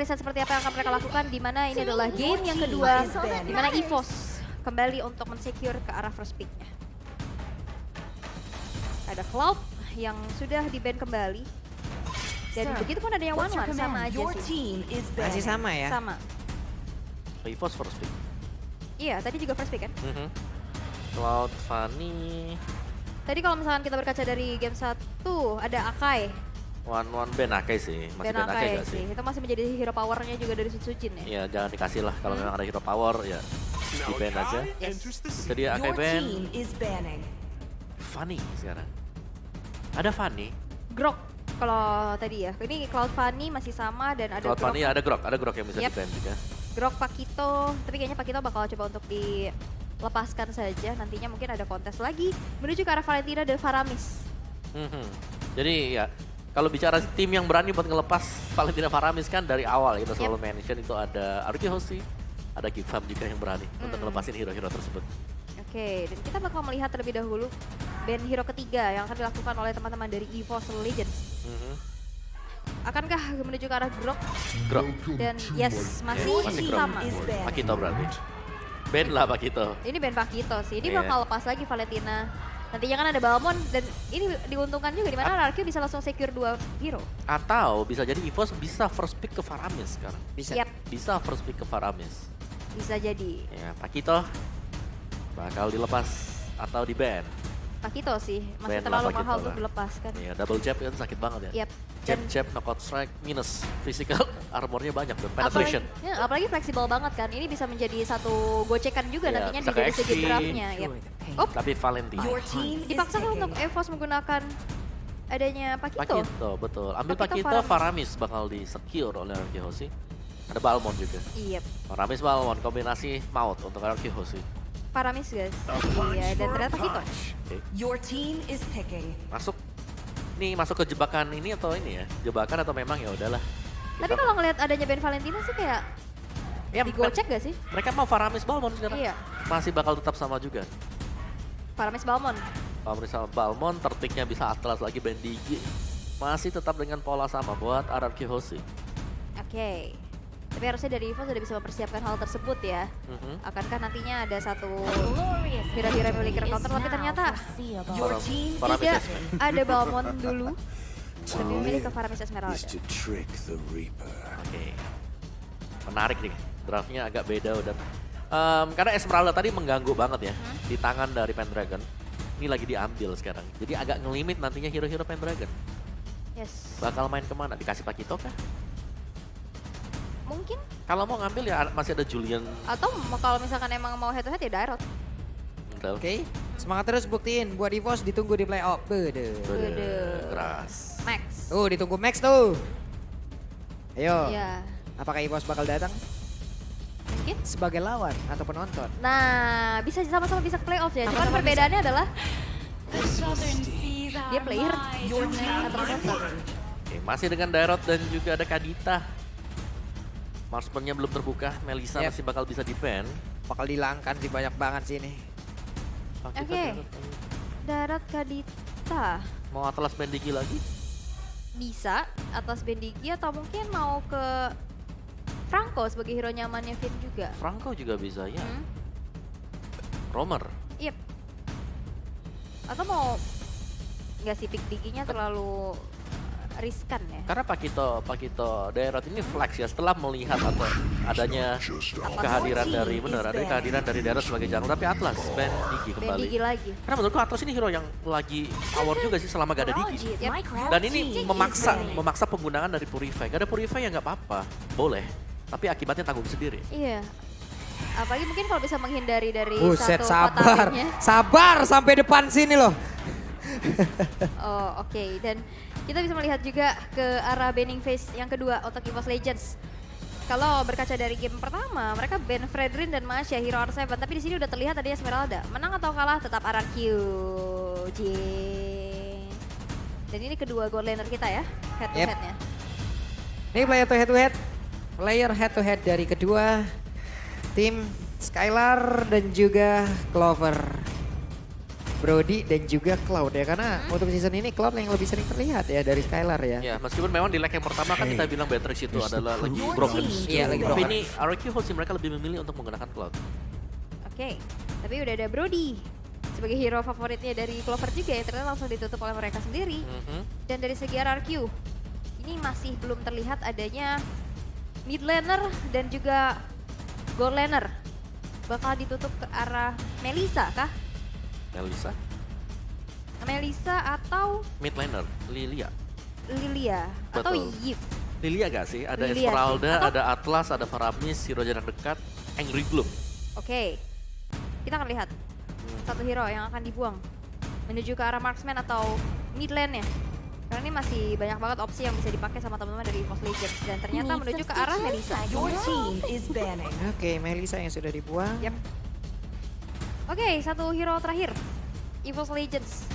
phase seperti apa yang akan mereka lakukan, di mana ini adalah game yang kedua, di mana EVOS kembali untuk mensecure ke arah first pick-nya. Ada Cloud yang sudah di-ban kembali. Dan begitu pun ada yang one-one, sama aja sih. Masih sama ya? Sama. EVOS first pick. Iya, tadi juga first pick kan? Cloud, Fanny. Tadi kalau misalkan kita berkaca dari game 1, ada Akai. One Ben Akai sih, masih Ben Akai gak sih? Itu masih menjadi hero powernya juga dari Sutsujin ya? Iya, jangan dikasih lah kalau memang ada hero power ya di ban aja. Itu dia Akai ban. Fanny sekarang. Ada Fanny. Grok kalau tadi ya. Ini Cloud Fanny masih sama dan ada Cloud Grok. Fanny ada Grok yang bisa di ban juga. Grok Pakito, tapi kayaknya Pakito bakal coba untuk dilepaskan saja. Nantinya mungkin ada kontes lagi menuju ke arah Valentina dan Faramis. Jadi ya kalau bicara tim yang berani buat ngelepas Valentina Faramis kan dari awal kita selalu mention itu ada Aruki Hoshi, ada Gifam juga yang berani untuk ngelepasin hero-hero tersebut. Oke, dan kita bakal melihat terlebih dahulu ban hero ketiga yang akan dilakukan oleh teman-teman dari EVOS Legends. Akankah menuju ke arah Grok? Grok. Dan yes, masih Grok. sama. Pakito berarti. Ben lah Pakito. Ini ban Pakito sih, ini Iya. bakal lepas lagi Valentina. Nantinya kan ada Balmond dan ini diuntungkan juga di mana RRQ bisa langsung secure 2 hero. Atau bisa jadi EVOS bisa first pick ke Faramis sekarang. Bisa. Yap, Bisa first pick ke Faramis. bisa jadi. Ya, Pakito bakal dilepas atau di ban. Pakito sih, masih Ban lah terlalu Pakito mahal lah. untuk dilepaskan. Ya, double jab kan sakit banget ya. Yap. Jab, knockout strike, minus physical, armornya banyak dan penetration. Apalagi fleksibel banget kan, ini bisa menjadi satu gocekan juga Iya, nantinya bisa di dari ke segi XP. draftnya. Yap. Oh, Tapi Valentina. dipaksa kan untuk EVOS menggunakan adanya Pakito. Pakito, betul. Ambil Pakito, Pakito, Faramis. Faramis bakal di secure oleh Aruki Hoshi. Ada Balmond juga. Iya, Faramis Balmond, kombinasi maut untuk Aruki Hoshi. Paramis guys. Iya, dan ternyata Pakito. Masuk. Nih masuk ke jebakan ini atau ini ya? Jebakan atau memang ya udahlah. Tapi kalau ngelihat adanya Ben Valentina sih kayak ya, digocek gak sih? mereka mau Faramis Balmond sekarang. Iya, Masih bakal tetap sama juga. Paramis Balmond. Faramis sama Balmond, tertiknya bisa Atlas lagi Bendigi. Masih tetap dengan pola sama buat Aruki Hoshi. Oke. Tapi harusnya dari EVOS sudah bisa mempersiapkan hal tersebut ya. Akankah nantinya ada satu hero-hero yang memiliki counter, tapi ternyata Faramis tidak Esme. ada Balmond dulu. Lebih memilih ke Faramis Esmeralda. Oke. Menarik nih, draftnya agak beda udah. Karena Esmeralda tadi mengganggu banget ya di tangan dari Pendragon. Ini lagi diambil sekarang. Jadi agak ngelimit nantinya hero-hero Pendragon. Yes. Bakal main kemana? Dikasih Pakito kah? Mungkin. Kalau mau ngambil ya masih ada Julian. Atau kalau misalkan emang mau head to head ya Dairot. Betul. Oke, semangat terus buktiin buat EVOS ditunggu di playoff. Bede, Bede. keras. Max. Ditunggu Max tuh. Ayo, Iya. apakah EVOS bakal datang Mungkin. sebagai lawan atau penonton? Nah, bisa sama-sama bisa ke playoff ya. Cuman perbedaannya adalah dia player atau penonton. Oke, masih dengan Dairot dan juga ada Kadita. Marksman-nya belum terbuka, Melisa Yep. masih bakal bisa defend. Bakal dilangkan sih banyak banget sih ini. Pakito, Oke. Darat Kadita Mau Atlas Bendigi lagi? bisa atas Bendigi atau mungkin mau ke Franco sebagai hero nyamannya Finn juga. Franco juga bisa ya. Hmm, Romer. Yep. Atau mau nggak sih pick Diginya terlalu riskan ya. Karena Pakito Dairot ini flex ya setelah melihat atau adanya kehadiran dari kehadiran dari Dairot sebagai jungler, tapi Atlas Bendigi kembali. Bendigi lagi. Karena menurutku Atlas ini hero yang lagi power juga sih selama gak ada Digi. Dan ini memaksa penggunaan dari Purify. Gak ada Purify ya nggak apa-apa, boleh. Tapi akibatnya tanggung sendiri. Iya. Apalagi mungkin kalau bisa menghindari dari Buset, satu sabar. fatality-nya. Sabar sampai depan sini loh. Oh, oke. Dan kita bisa melihat juga ke arah banning phase yang kedua untuk EVOS Legends. Kalau berkaca dari game pertama, mereka ban Fredrin dan Masya, hero R7. Tapi di sini udah terlihat tadi Esmeralda. Menang atau kalah tetap RRQ. Dan ini kedua gold laner kita ya, head to headnya. Ini player to head to head. Player head to head dari kedua tim Skylar dan juga Clover. Brody dan juga Cloud ya. Karena untuk season ini Cloud yang lebih sering terlihat ya dari Skylar ya. Ya, meskipun memang di leg yang pertama kan kita bilang Beatrix itu adalah lagi broken. Iya, lagi Tapi broken. ini RQ Hoshi mereka lebih memilih untuk menggunakan Cloud. Oke, tapi udah ada Brody sebagai hero favoritnya dari Clover juga ya, ternyata langsung ditutup oleh mereka sendiri. Dan dari segi RRQ, ini masih belum terlihat adanya mid laner dan juga gold laner. Bakal ditutup ke arah Melissa kah? Melissa atau Mid laner, Lilia. Lilia atau Betul. Yip. Lilia gak sih? Ada Lilia sih. Esmeralda, Atau- ada Atlas, ada Faramis, hero jarak dekat, Angry Gloom. Oke, kita akan lihat satu hero yang akan dibuang menuju ke arah marksman atau mid lane-nya. Karena ini masih banyak banget opsi yang bisa dipakai sama teman-teman dari EVOS Legends dan ternyata menuju ke arah Melissa. Your team is banning. Oke, Melissa yang sudah dibuang. Yap. Oke, satu hero terakhir. EVOS Legends.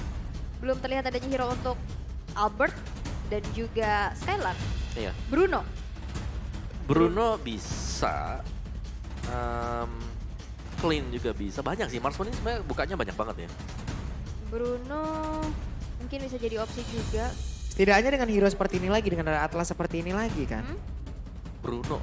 Belum terlihat adanya hero untuk Albert dan juga Skylar. Iya. Bruno. Bruno bisa. Clean juga bisa. Banyak sih, Marksman ini sebenarnya bukanya banyak banget ya. Bruno mungkin bisa jadi opsi juga. Setidaknya dengan hero seperti ini lagi, dengan ada Atlas seperti ini lagi kan. Bruno,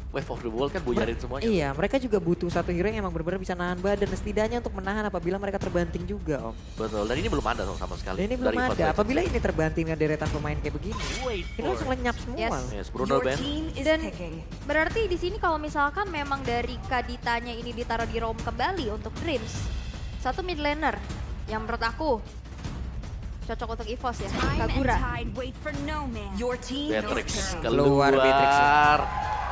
Wave of the World kan buyarin semuanya. Iya, mereka juga butuh satu hero yang emang benar-benar bisa nahan badan. Setidaknya untuk menahan apabila mereka terbanting juga, Om. Betul, dan ini belum ada sama sekali. Dan ini belum dari EVOS ada. Legends. Apabila ini terbanting dengan deretan pemain kayak begini, Wait ini langsung lenyap semua. Yes. Yes, Bruno Your Ben. team is Dan picking. berarti di sini kalau misalkan memang dari Kaditanya ini ditaruh di roam kembali untuk Dreams. Satu mid laner yang menurut aku cocok untuk EVOS ya, Time and Kagura. tide wait for no man. Your team Beatrix is picking. keluar. Beatrix.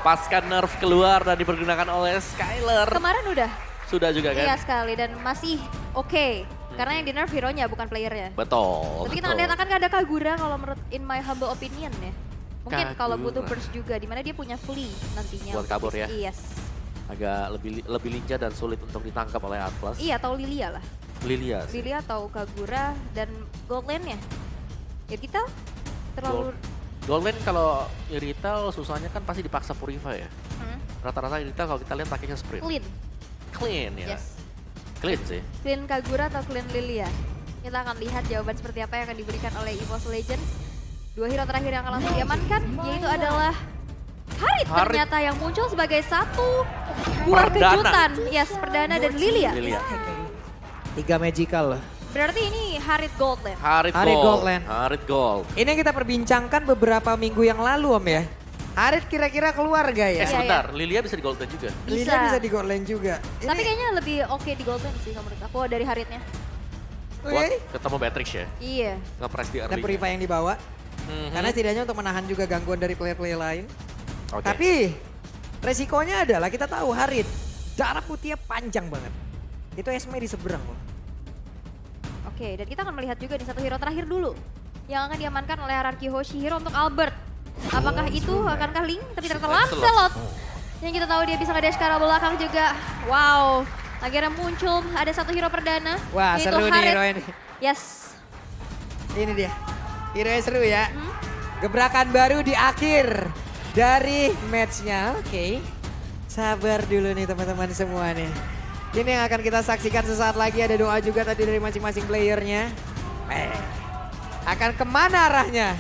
Pasca nerf keluar dan dipergunakan oleh Skylar. Kemarin udah, Sudah juga kan? iya sekali dan masih oke. Karena yang di nerf hero-nya bukan playernya. Betul. Tapi kita lihat akan ada Kagura kalau menurut in my humble opinion ya. Mungkin kalau butuh Kagura. burst juga, dimana dia punya flee nantinya. Buat untuk kabur ya? Yes. Agak lebih lincah dan sulit untuk ditangkap oleh Atlas. Iya, atau Lilia lah. Lilia sih. Lilia atau Kagura dan gold lane-nya. Ya kita terlalu... Golden kalau retail susahnya kan pasti dipaksa Purify ya. Hmm, Rata-rata retail kalau kita lihat pakainya sprint. clean. Clean ya. Yes. Clean sih. Clean Kagura atau clean Lilia? Kita akan lihat jawaban seperti apa yang akan diberikan oleh EVOS Legends. Dua hero terakhir yang akan langsung diamankan, yaitu adalah Harit Harit. ternyata yang muncul sebagai satu buah Perdana. kejutan. Yes, Perdana dan Lilia. Lilia. Picking. 3 magical. Berarti ini Harit Gold Lane. Harit Harit Gold. Gold Land. Harit Gold. Ini yang kita perbincangkan beberapa minggu yang lalu, Om ya. Harit kira-kira keluar gak ya? Iya, Sebentar, Lilia bisa di Golden juga. Lilia bisa di gold lane juga. Ini, Tapi kayaknya lebih oke di Gold Lane sih kalau menurut aku dari Haritnya. oke. Buat ketemu Beatrix ya. Iya. Nge-press di Dan early. Purify yang dibawa. Mhm. Karena setidaknya untuk menahan juga gangguan dari player-player lain. Oke. Tapi resikonya adalah kita tahu Harit darah putihnya panjang banget. Itu Esme di seberang loh. Oke, dan kita akan melihat juga di satu hero terakhir dulu yang akan diamankan oleh RRQ Hoshi, hero untuk Albert. Apakah itu akankah Link? Tapi ternyata Lancelot. Yang kita tahu dia bisa ngedash ke arah belakang juga. Wow, akhirnya muncul ada satu hero perdana. Wah, yaitu seru nih Harit. hero ini. Yes. Ini dia. Hero seru ya. Gebrakan baru di akhir dari matchnya. Oke. Sabar dulu nih teman-teman semua nih. Ini yang akan kita saksikan sesaat lagi. Ada doa juga tadi dari masing-masing playernya. Akan kemana arahnya?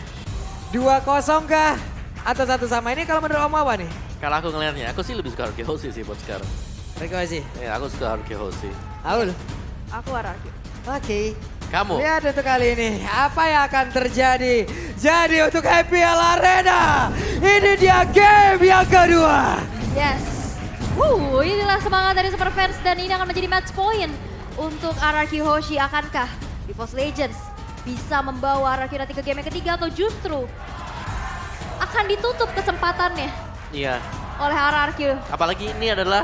2-0 kah? Atau 1 sama? Ini kalau menurut Om apa nih? Kalau aku ngelihatnya, aku sih lebih suka RQ Hoshi sih buat sekarang. Terima kasih. Ya, aku suka RQ Hoshi. Aul. Aku RRQ. Oke. Kamu? Lihat untuk kali ini, apa yang akan terjadi? Jadi untuk IPL Arena, ini dia game yang kedua. Yes. Inilah semangat dari Super Fans dan ini akan menjadi match point untuk RRQ Hoshi. Akankah EVOS Legends bisa membawa RRQ nanti ke game yang ketiga atau justru akan ditutup kesempatannya Iya. oleh RRQ? Apalagi ini adalah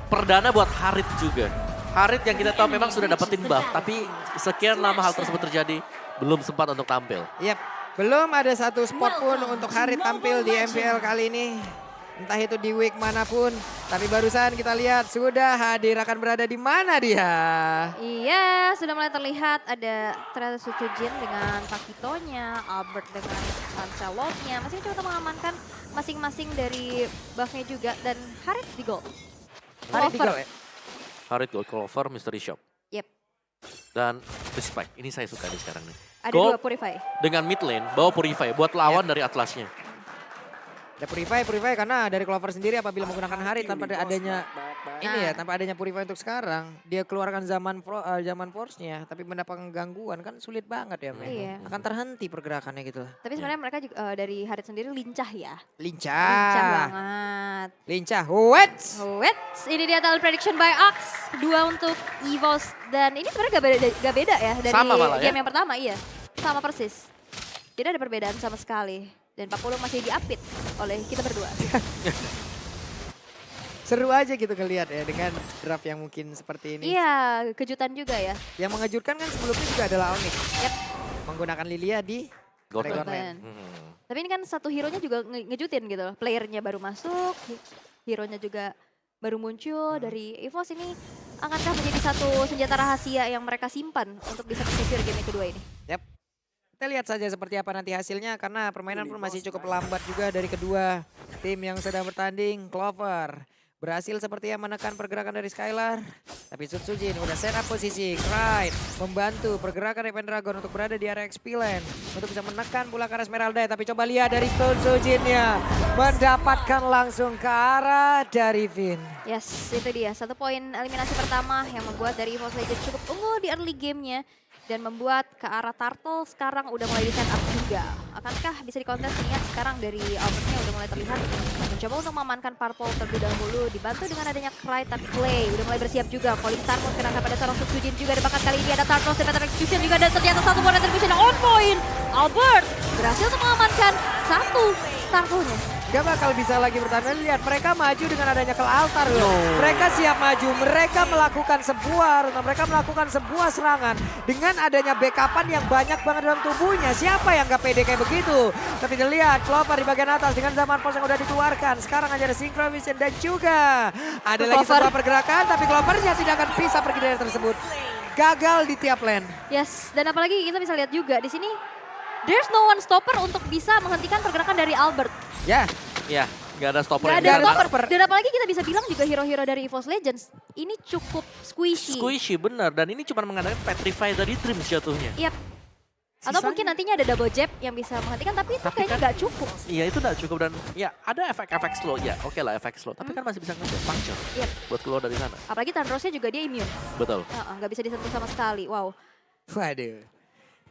perdana buat Harit juga. Harit yang kita tahu memang sudah dapetin buff, tapi sekian lama hal tersebut terjadi, belum sempat untuk tampil. Yap, belum ada satu spot pun untuk Harit tampil di MPL kali ini. Entah itu di week manapun, tapi barusan kita lihat sudah hadir, akan berada di mana dia. Iya, sudah mulai terlihat ada ternyata Sucujin dengan Pakitonya, Albert dengan Lancelotnya. Masih coba mengamankan masing-masing dari buffnya juga dan Harit di gold. Harit di Clover. goal ya? Harit Gold Clover Mystery Shop. Yep. Dan respect, ini saya suka nih sekarang nih. Ada Gold 2 Purify. dengan mid lane, bawa Purify buat lawan dari Atlasnya. Ada Purify karena dari Clover sendiri apabila menggunakan Harit tanpa adanya ini ya, tanpa adanya Purify untuk sekarang, dia keluarkan zaman Force-nya, tapi mendapatkan gangguan kan sulit banget ya, men. Iya. Akan terhenti pergerakannya gitu. Tapi sebenarnya mereka juga dari Harit sendiri lincah ya. Lincah Lincah. banget. Lincah. Wait. Wait, ini dia talent prediction by Ox. 2 untuk EVOS. Dan ini sebenarnya gak beda ya dari Sama malah ya. game yang pertama, iya. Sama persis. Tidak ada perbedaan sama sekali. Dan Pak Polo masih diapit oleh kita berdua. Seru aja gitu ngeliat ya dengan draft yang mungkin seperti ini. Iya, kejutan juga ya. Yang mengejutkan kan sebelumnya juga adalah Onyx. Yap. Menggunakan Lilia di Gordon. Dragon Lane. Tapi ini kan satu hero-nya juga ngejutin gitu. Playernya baru masuk, hero-nya juga baru muncul dari EVOS ini. Akankah menjadi satu senjata rahasia yang mereka simpan untuk bisa secure game kedua ini? Yap. Kita lihat saja seperti apa nanti hasilnya karena permainan pun masih cukup lambat juga dari kedua tim yang sedang bertanding. Clover berhasil sepertinya menekan pergerakan dari Skylar. Tapi Sutsujin udah set up posisi. Clyde membantu pergerakan dari Pendragon untuk berada di area XP lane. Untuk bisa menekan pula ke arah Esmeralda. Tapi coba lihat dari Sutsujinnya. Mendapatkan langsung ke arah dari Vin. Yes, itu dia. 1 poin eliminasi pertama yang membuat dari EVOS Legends cukup unggul di early gamenya. Dan membuat ke arah Turtle sekarang udah mulai di set up juga. Akankah bisa dikontes? Ingat sekarang dari Albertnya udah mulai terlihat. Mencoba untuk memankan Purple terlebih dahulu. Dibantu dengan adanya Clyde tapi Clay udah mulai bersiap juga. Calling Tarmon kena pada seorang Sutsujin juga. Dan bahkan kali ini ada Turtle dan Metal Execution juga. Dan ternyata 1 point Execution on point. Albert berhasil untuk mengamankan 1 Turtle-nya. Gak bakal bisa lagi bertahan. Lihat mereka maju dengan adanya ke altar loh. Mereka siap maju, mereka melakukan sebuah serangan dengan adanya backupan yang banyak banget dalam tubuhnya. Siapa yang gak pede kayak begitu? Tapi dilihat Clover di bagian atas dengan zaman force yang udah dikeluarkan. Sekarang aja ada Synchro Vision dan juga ada lagi sebuah pergerakan, tapi Clovernya tidak akan bisa pergi dari tersebut. Gagal di tiap lane. Yes, dan apalagi kita bisa lihat juga di sini there's no one stopper untuk bisa menghentikan pergerakan dari Albert. Ya. Ya, nggak ada stopper. Gak yang ada bisa- stopper. Dan apalagi kita bisa bilang juga hero-hero dari EVOS Legends ini cukup squishy. Squishy bener, dan ini cuma mengandalkan Petrify dari Dreams jatuhnya. Yap. Atau mungkin nantinya ada double jab yang bisa menghentikan, tapi itu kayaknya nggak cukup. Iya itu nggak cukup dan ya ada efek-efek slow, ya oke lah efek slow. Tapi kan masih bisa ngejar puncture Yap. buat keluar dari sana. Apalagi Tandrosnya juga dia immune. Betul. Nggak bisa disentuh sama sekali. Wow. Waduh.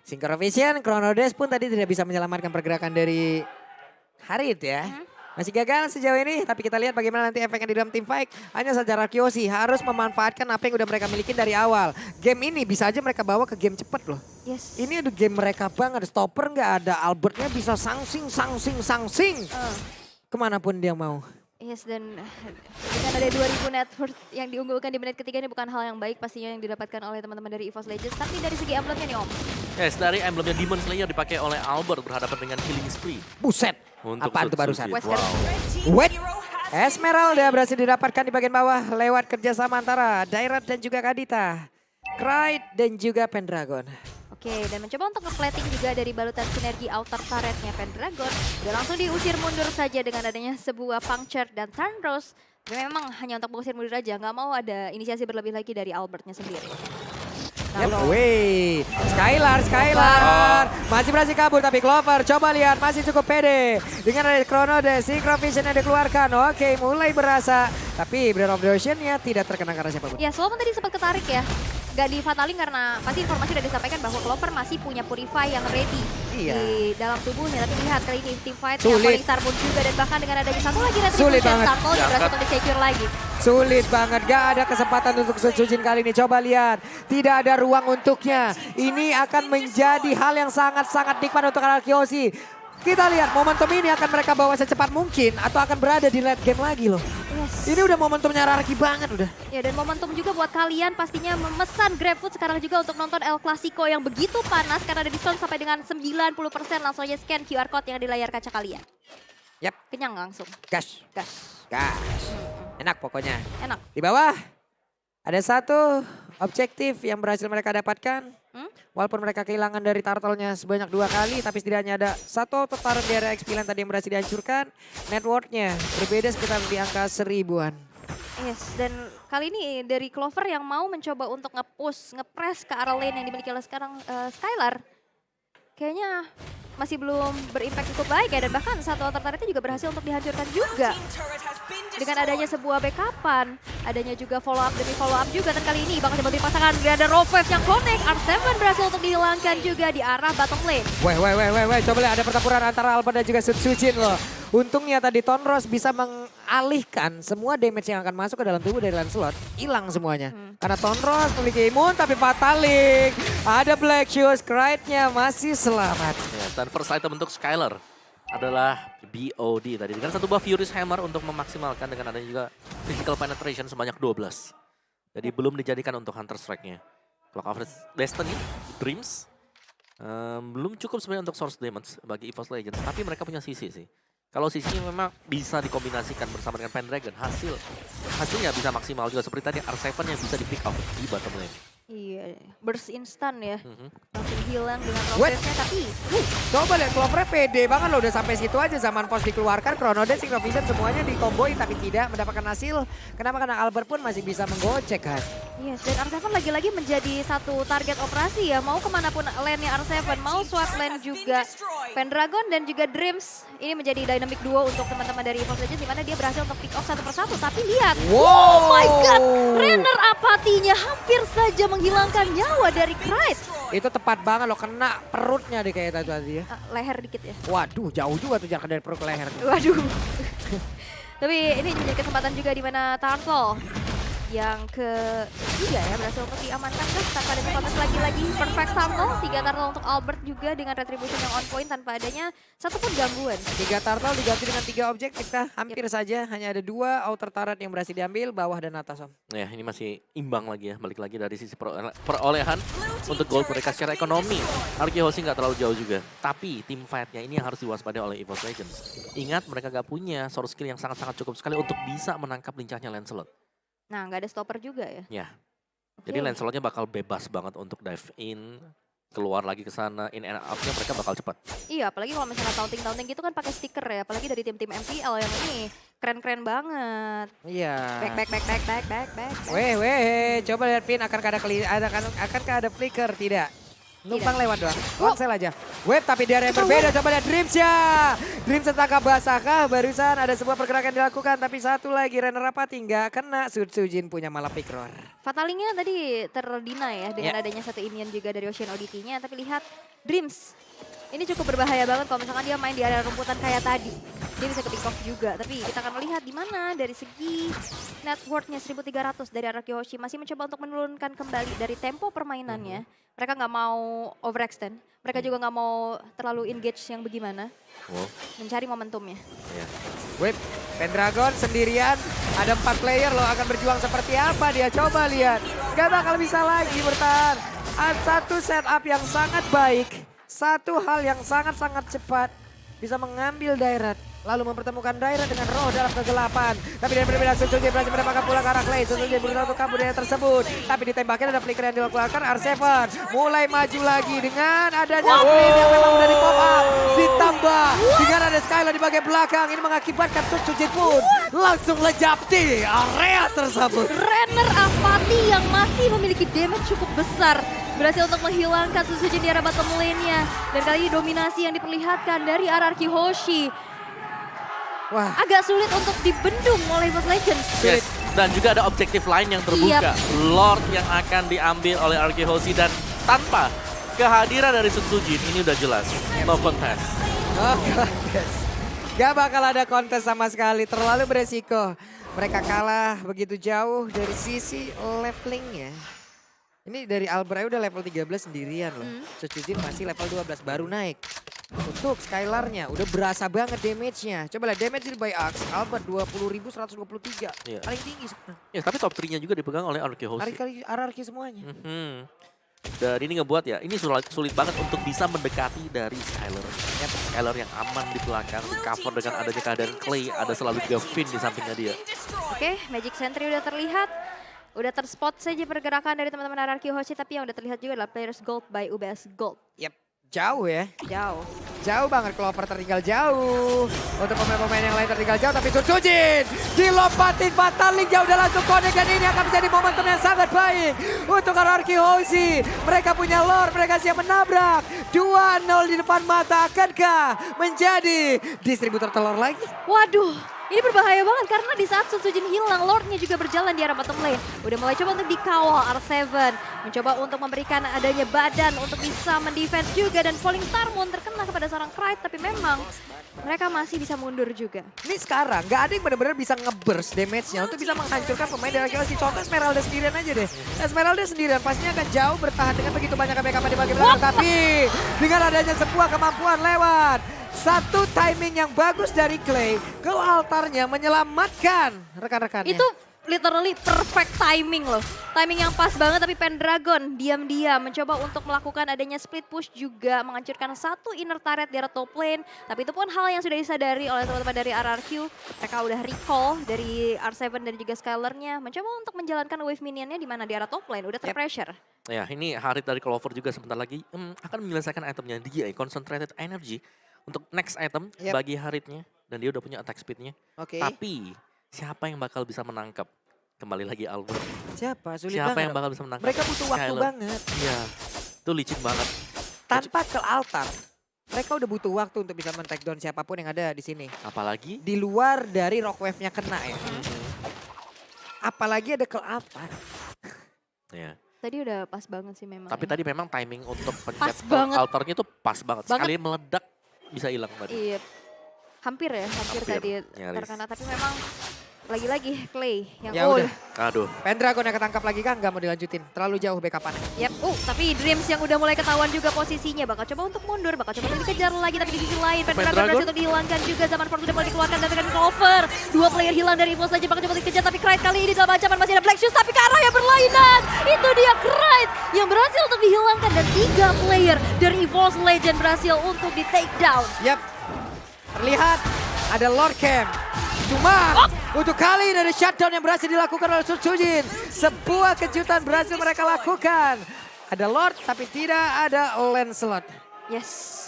Synchro Vision, Chronodes pun tadi tidak bisa menyelamatkan pergerakan dari Harit ya. Masih gagal sejauh ini, tapi kita lihat bagaimana nanti efeknya di dalam team fight. Hanya saja Rakyoshi harus memanfaatkan apa yang udah mereka miliki dari awal. Game ini bisa aja mereka bawa ke game cepet loh. Yes. Ini udah game mereka banget, stopper nggak ada. Albertnya bisa sangsing. Kemanapun dia mau. Yes, dan dengan ada 2000 net worth yang diunggulkan di menit ketiga ini bukan hal yang baik pastinya yang didapatkan oleh teman-teman dari EVOS Legends. Tapi dari segi emblemnya nih Om. Yes, dari emblemnya Demon Slayer dipakai oleh Albert berhadapan dengan Killing Spree. Buset. Untuk Apaan tuh barusan? Sutsujin. Wow. Wait. Esmeralda berhasil didapatkan di bagian bawah lewat kerjasama antara Dairat dan juga Kadita. Clyde dan juga Pendragon. Oke, dan mencoba untuk nge-plating juga dari balutan sinergi outer turretnya Pendragon. Dia langsung diusir mundur saja dengan adanya sebuah puncture dan Tandros. Tapi memang hanya untuk mengusir mundur aja, nggak mau ada inisiasi berlebih lagi dari Albertnya sendiri. Yep, wait. Skylar. Masih berhasil kabur tapi Clover coba lihat masih cukup pede. Dengan ada Chronodes, Synchro Vision yang dikeluarkan. Oke, mulai berasa. Tapi Breath of the Ocean-nya tidak terkena karena siapapun. Ya, walaupun tadi sempat ketarik ya. Gak di-fatalin karena pasti informasi udah disampaikan bahwa Clover masih punya Purify yang ready di dalam tubuhnya. Tapi lihat kali ini team fight yang Sulit. paling Tarbon juga dan bahkan dengan adanya satu lagi retribution Sulit banget. Turtle yang berhasil untuk di-secure lagi. Sulit banget, gak ada kesempatan untuk Sutsujin kali ini. Coba lihat, tidak ada ruang untuknya. Ini akan menjadi hal yang sangat-sangat nikmat untuk Rakyoshi. Kita lihat momentum ini akan mereka bawa secepat mungkin atau akan berada di late game lagi loh. Yes. Ini udah momentumnya Rarki banget udah. Ya, dan momentum juga buat kalian pastinya memesan GrabFood sekarang juga untuk nonton El Clasico yang begitu panas karena ada diskon sampai dengan 90%. Langsung aja scan QR code yang ada di layar kaca kalian. Yap, Kenyang langsung. gas. Enak pokoknya. Enak. Di bawah ada satu objektif yang berhasil mereka dapatkan. Walaupun mereka kehilangan dari turtle-nya sebanyak 2 kali, tapi setidaknya ada satu tetaran di area XP Lane tadi yang berhasil dihancurkan. Network-nya berbeda sekitar di angka 1000-an. Yes, dan kali ini dari Clover yang mau mencoba untuk nge-push, nge-press ke arah lane yang dimiliki oleh sekarang Skylar. Kayaknya masih belum berimpact cukup baik ya, dan bahkan satu outer turretnya juga berhasil untuk dihancurkan juga. Dengan adanya sebuah backupan, adanya juga follow up demi follow up juga, dan kali ini bakal coba dipasangkan ada Rovef yang connect, R7 berhasil untuk dihilangkan juga di arah bottom lane. Weh, coba lihat ada pertempuran antara Albert dan juga Sutsujin loh. Untungnya tadi Tonros bisa mengalihkan semua damage yang akan masuk ke dalam tubuh dari Lancelot. Hilang semuanya. Karena Tonros memiliki imun tapi Fatalik. Ada Black Shoes, Krite-nya masih selamat. Ya, dan first item untuk Skylar adalah BOD tadi. Dengan satu buah Furious Hammer untuk memaksimalkan dengan adanya juga physical penetration sebanyak 12. Jadi belum dijadikan untuk Hunter Strike-nya. Clock of Destiny, Dreams. Belum cukup sebenarnya untuk source damage bagi EVOS Legends. Tapi mereka punya sisi sih. Kalau sisinya memang bisa dikombinasikan bersama dengan Pendragon, hasilnya bisa maksimal juga. Seperti tadi R7 yang bisa di pick up di bottom lane. Iya, burst instan ya. Langsung hilang dengan What? Rovefnya, tapi Coba lihat Clover pede banget loh, udah sampai situ aja. Zaman pos dikeluarkan, Chrono Dance, Synchrovision semuanya dikomboin tapi tidak mendapatkan hasil. Kenapa? Karena Albert pun masih bisa menggocek kan. yes, dan R7 lagi-lagi menjadi satu target operasi ya. Mau kemana pun lane-nya R7, mau swap lane juga Pendragon dan juga Dreams. Ini menjadi dynamic duo untuk teman-teman dari EVOS Legends, di mana dia berhasil untuk pick off satu persatu. Tapi lihat, oh my god, Renner apatinya hampir saja menghilangkan nyawa dari Krite. Itu tepat banget loh, kena perutnya deh kayak tadi ya. Leher dikit ya. Waduh, jauh juga tuh jarak dari perut ke leher. Waduh. Tapi ini menjadi kesempatan juga di mana Turtle yang ketiga ya berhasil untuk diamankan terus tanpa ada kontes lagi-lagi. Perfect Turtle, 3 Turtle untuk Albert juga dengan retribution yang on point tanpa adanya satupun gangguan. 3 turtle diganti dengan 3 objek, kita hampir saja hanya ada 2 outer turret yang berhasil diambil, bawah dan atas Om. Ya, ini masih imbang lagi ya, balik lagi dari sisi perolehan untuk gold mereka secara ekonomi. Arkehosi nggak terlalu jauh juga, tapi tim fight-nya ini yang harus diwaspadai oleh EVOS Legends. Ingat, mereka gak punya source skill yang sangat-sangat cukup sekali untuk bisa menangkap lincahnya Lancelot. Nah, nggak ada stopper juga ya. Ya, jadi Lancelotnya bakal bebas banget untuk dive in, keluar lagi ke sana, in and out-nya mereka bakal cepat. Iya, apalagi kalau misalnya taunting gitu kan pakai stiker ya, apalagi dari tim-tim MPL yang ini keren-keren banget. Iya. Back. Weh, coba lihat Pin, akankah ada flicker? Tidak. Numpang lewat doang, konsel aja. Web tapi di area yang berbeda, coba lihat Dreams ya. Dreams tertangkap basah kah? Barusan ada sebuah pergerakan dilakukan, tapi satu lagi Renner Rapati nggak kena. Sutsujin punya malah pick roar. Fatalingnya tadi terdina ya dengan adanya satu Imian juga dari Ocean ODT-nya, tapi lihat Dreams. Ini cukup berbahaya banget kalau misalkan dia main di area rumputan kayak tadi. Dia bisa ke pick off juga, tapi kita akan melihat di mana dari segi net worth-nya 1.300 dari Araki masih mencoba untuk menurunkan kembali dari tempo permainannya. Mereka nggak mau overextend, mereka juga nggak mau terlalu engage yang bagaimana. Mencari momentumnya. Web, Pendragon sendirian, ada 4 player loh, akan berjuang seperti apa dia, coba lihat. Gak bakal bisa lagi bertahan. Satu setup yang sangat baik, satu hal yang sangat-sangat cepat, bisa mengambil Dairat, lalu mempertemukan Dairat dengan roh dalam kegelapan. Tapi dari berbeda, Sutsujin berhasil mendapatkan pulang ke arah Clay. Sutsujin berusaha untuk kabur dari tersebut. Tapi ditembaknya ada flicker yang dilakukan R7. Mulai maju lagi dengan adanya Queen yang memang udah di pop up. Ditambah dengan ada Skylar di bagian belakang. Ini mengakibatkan Sutsujin pun langsung lejap di area tersebut. Renner apati yang masih memiliki damage cukup besar berhasil untuk menghilangkan Sutsujin di arah bottom lane-nya. Dan kali ini dominasi yang diperlihatkan dari Araki Hoshi. Wah, Agak sulit untuk dibendung oleh EVOS Legends. Yes. Dan juga ada objektif lain yang terbuka. Lord yang akan diambil oleh Arkehosi dan tanpa kehadiran dari Sutsujin ini udah jelas. No contest. Gak bakal ada kontes sama sekali, terlalu beresiko. Mereka kalah begitu jauh dari sisi levelingnya. Ini dari Albert udah level 13 sendirian loh. Sutsujin masih level 12 baru naik. Untuk Skylarnya udah berasa banget damage-nya. Coba lihat damage by Axe, Albert 20.123. Iya. Paling tinggi sebenarnya. Ya, tapi top 3-nya juga dipegang oleh Arkehosi. Ararki semuanya. Dan ini ngebuat ya, ini sulit banget untuk bisa mendekati dari Skylar. Skylar yang aman di belakang, di cover dengan adanya kehadiran Clay, ada selalu Gavin di sampingnya dia. Oke, Magic Sentry udah terlihat. Udah terspot saja pergerakan dari teman-teman Araki Hoshi, tapi yang udah terlihat juga adalah players gold by UBS Gold. Yap. Jauh ya. Jauh. Jauh banget, Clover tertinggal jauh. Untuk pemain-pemain yang lain tertinggal jauh, tapi Sutsujin dilompatin Fatal Link jauh dan langsung connect, dan ini akan menjadi momentum yang sangat baik untuk RRQ Hoshi. Mereka punya lore, mereka siap menabrak. 2-0 di depan mata, akankah menjadi distributor telur lagi? Waduh. Ini berbahaya banget karena di saat Sutsujin hilang, Lordnya juga berjalan di arah bottom lane. Udah mulai coba untuk dikawal R7. Mencoba untuk memberikan adanya badan untuk bisa mendefense juga. Dan Falling Star Moon terkena kepada seorang Krite. Tapi memang mereka masih bisa mundur juga. Ini sekarang nggak ada yang benar-benar bisa nge-burst damage-nya untuk bisa menghancurkan pemain dari RRQ Hoshi. Contoh Esmeralda sendirian aja deh. Esmeralda sendirian pastinya akan jauh bertahan dengan begitu banyak BKB di bagian belakang. Tapi dengan adanya sebuah kemampuan lewat satu timing yang bagus dari Clay, ke altarnya menyelamatkan rekan-rekannya. Itu literally perfect timing loh. Timing yang pas banget, tapi Pendragon diam-diam mencoba untuk melakukan adanya split push juga, menghancurkan satu inner turret di arah top lane. Tapi itu pun hal yang sudah disadari oleh teman-teman dari RRQ. Mereka udah recall dari R7 dan juga Skylernya, mencoba untuk menjalankan wave minionnya di mana di arah top lane, udah terpressure. Ya, ini Harit dari Clover juga sebentar lagi akan menyelesaikan itemnya dia, Concentrated Energy. Untuk next item bagi Haritnya, dan dia udah punya attack speednya. Oke. Tapi siapa yang bakal bisa menangkap? Kembali lagi Albert. Siapa? Sulit Siapa banget. yang bakal bisa menangkap? Mereka butuh waktu Skyler. banget. Iya, itu licin banget. Tanpa ke altar, mereka udah butuh waktu untuk bisa men-take down siapapun yang ada di sini. Apalagi Di luar dari rock wave-nya kena ya. Apalagi ada ke altar. ya. Tadi udah pas banget sih memang. Tapi ya. tadi memang timing untuk Pas pencet banget. altarnya tuh pas banget. Sekali meledak bisa hilang tadi. Iya, hampir ya, hampir tadi nyaris. terkena. Tapi memang lagi-lagi Clay yang Ya udah. Aduh. Pendragon yang ketangkap lagi kan, nggak mau dilanjutin. Terlalu jauh backup-annya. Yap, tapi Dreams yang udah mulai ketahuan juga posisinya. Bakal coba untuk mundur, bakal coba untuk dikejar lagi. Tapi di sisi lain, Pendragon berhasil untuk dihilangkan juga. Zaman Force udah mulai dikeluarkan dan dengan Clover. Dua player hilang dari EVOS saja, bakal coba dikejar. Tapi Krite kali ini dalam ancaman masih ada Black Shoes. Tapi ke arah yang berlainan. Itu dia Krite yang berhasil untuk dihilangkan. Dan 3 player dari EVOS Legend berhasil untuk di take down. Yap, terlihat ada Lord Camp. Cuma untuk kali ini ada shutdown yang berhasil dilakukan oleh Sutsujin. Sebuah kejutan berhasil mereka lakukan. Ada Lord tapi tidak ada Lancelot. Yes.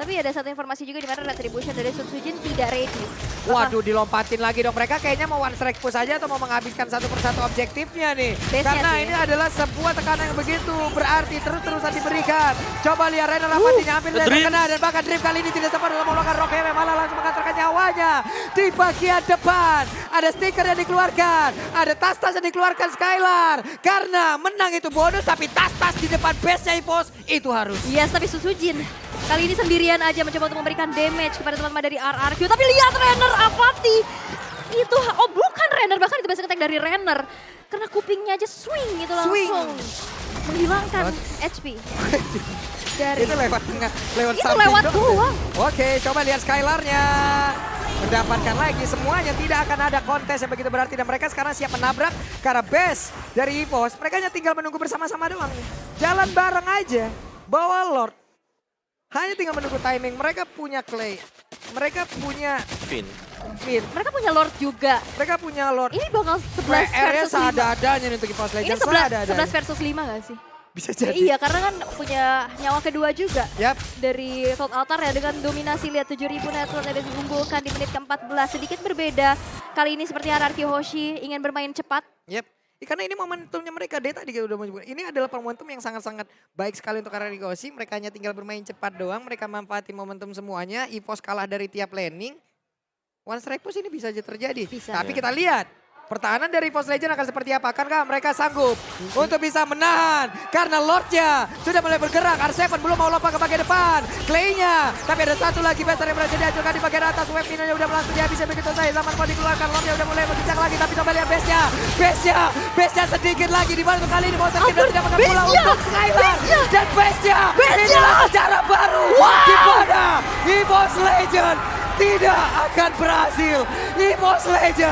Tapi ada satu informasi juga di mana Retribution dari Sutsujin tidak ready. Waduh, dilompatin lagi dong. Mereka kayaknya mau one strike push aja atau mau menghabiskan satu persatu objektifnya nih. Base-nya Karena sih. ini adalah sebuah tekanan yang begitu berarti terus-terusan diberikan. Coba lihat Renner rapatinya ambil dan Dreams. terkena. Dan bahkan Dream kali ini tidak sempat dalam melakukan rock yang malah langsung mengantarkan nyawanya. Di bagian depan ada stiker yang dikeluarkan. Ada tas-tas yang dikeluarkan Skylar. Karena menang itu bonus tapi tas-tas di depan base-nya EVOS itu harus. Yes, tapi Sutsujin kali ini sendirian aja mencoba untuk memberikan damage kepada teman-teman dari RRQ. Tapi lihat Renner Apati. Itu, bukan Renner, bahkan itu basic attack dari Renner. Karena kupingnya aja swing itu langsung. Swing. Menghilangkan HP. Dari Itu lewat tengah, lewat itu samping lewat dong. doang. Oke, coba lihat Skylarnya. Mendapatkan lagi semuanya, tidak akan ada kontes yang begitu berarti. Dan mereka sekarang siap menabrak ke arah base dari EVOS. Mereka hanya tinggal menunggu bersama-sama doang nih. Jalan bareng aja, bawa Lord. Hanya tinggal menunggu timing. Mereka punya Clay, mereka punya Finn. Finn, Mereka punya Lord juga. mereka punya Lord. Ini bakal 11 PR-nya versus 5. seadanya nih untuk EVOS Ini Legends. 11 versus 5 gak sih? Bisa Ya, jadi. iya, karena kan punya nyawa kedua juga. Yap. Dari Cold Altar ya dengan dominasi lihat 7.000 network yang diunggulkan di menit ke-14. Sedikit berbeda. Kali ini seperti RRQ Hoshi ingin bermain cepat. Yap. Karena ini momentumnya mereka, dia tadi udah menyebut. Ini adalah momentum yang sangat-sangat baik sekali untuk RRQ Hoshi. Mereka hanya tinggal bermain cepat doang, mereka manfaatin momentum semuanya. EVOS kalah dari tiap laning. One strike push ini bisa aja terjadi. Bisa. Tapi kita lihat, pertahanan dari EVOS Legend akan seperti apa? Akankah mereka sanggup untuk bisa menahan? Karena Lordnya sudah mulai bergerak. R7 belum mau lompat ke bagian depan. Clay-nya, tapi ada satu lagi Bester yang berhasil dihancurkan di bagian atas. Web minionnya udah langsung dihabiskan begitu saja. Zaman mau dikeluarkan, Lordnya udah mulai berbincang lagi. Tapi coba lihat base-nya. Base-nya sedikit lagi. Di mana kali ini mau terkena tidak menang bola untuk Skylar. Dan base-nya, inilah sejarah baru. Di mana EVOS Legend tidak akan berhasil. EVOS Legend